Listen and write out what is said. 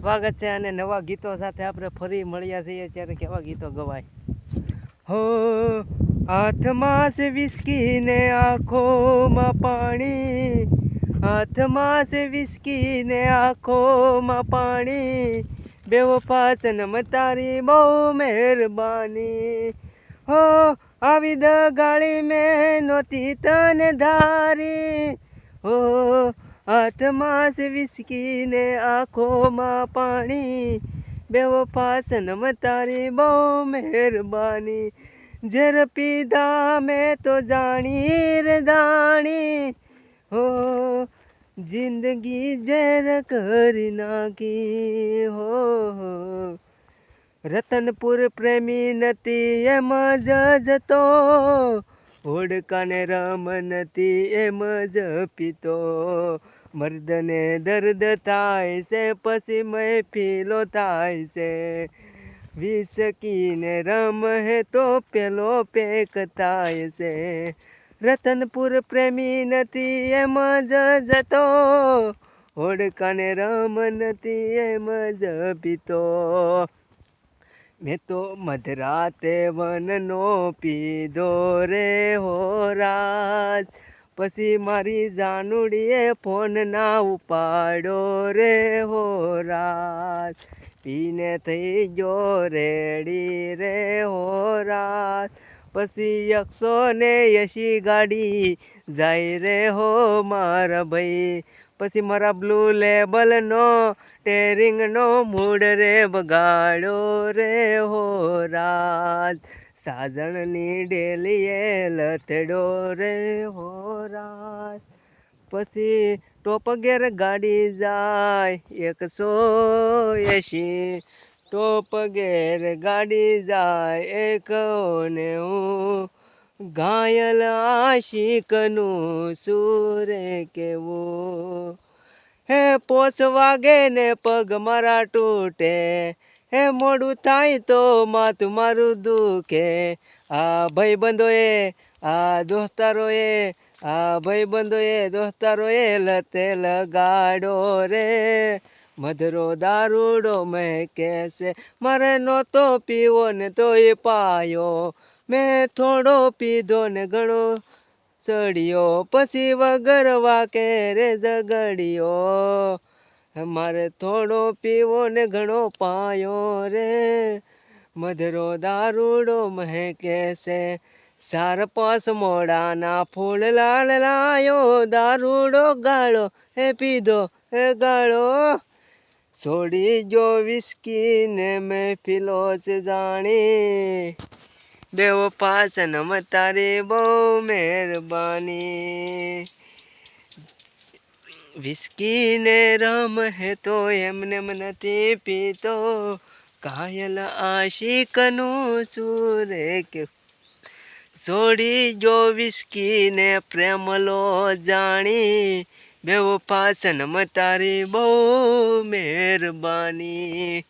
સ્વાગત છે અને નવા ગીતો સાથે આપણે ફરી મળ્યા છીએ ત્યારે કેવા ગીતો ગવાય હો હાથમાં છે વિસ્કી ને આંખોમાં પાણી હાથમાં છે વિસ્કી ને આંખોમાં પાણી બેવફા સનમ તારી બહુ મહેરબાની હો આવી દગાળી મેં નહોતી તને ધારી હો હાથમાં છે વિસ્કી ને આંખોમાં પાણી બેવફા સનમ તારી બહુ મહેરબાની ઝેર પીધા મેં તો જાણી રે જાણી હો જિંદગી ઝેર કરી નાખી હો રતનપુર પ્રેમી નથી એમ જ જતો હોડકાને રમ નથી એમ જ પીતો મર્દને દર્દ થાય છે પછી મહેફિલો થાય છે વિસકીને રમ હે તો પેલો પેક થાય છે રતનપુર પ્રેમી નથી એમ જ જતો હોડકાને રમ નથી એમ જ પીતો મેં તો મધરાતે વનનો પીધો રે હો રાજ પછી મારી જાનુડીએ ફોન ના ઉપાડો રે હો રાજ પીને થઈ ગયો રેડી રે હો રાજ પછી 180 ગાડી જાય રે હો મારા ભાઈ પછી મારા બ્લુ લેબલનો ટેરિંગનો મૂડ રે બગાડ્યો રે હો રાજ સાજણની ડેલીએ લથડો રે હો રાજ પછી ટોપ ગેર ગાડી જાય 180 ટોપ ગેર ગાડી જાય 190 ઘાયલ આશિકનું સુરે કેવું હે પોસ વાગે ને પગ મારા તૂટે હે મોડું થાય તો માથું મારું દુખે આ ભાઈબંધોએ આ દોસ્તારોએ આ ભાઈબંધોએ દોસ્તારોએ લતે લગાડો રે મધરો દારૂડો મહેકે છે મારે નહોતો પીવો ને તોય પાયો મેં થોડો પીધો ને ઘણો સળિયો પછી વગર વાકે રે ઝઘડિયો મારે થોડો પીવો ને ઘણો પાયો રે મધરો દારૂડો મહેકે છે 4-5 મોડાના ફૂલ લાલ લાયો દારૂડો ગાળો હે પીધો હે ગાળો છોડી જો વિસ્કી ને મહેફિલો છે જાણી બેવફા સનમ તારી બહુ મહેરબાની વિસ્કી ને રમ હે તો એમને નથી પીતો કાયલ આશિકનું સુરે કે છોડી જો વિસ્કી ને પ્રેમલો જાણી બેવફા સનમ તારી બહુ મહેરબાની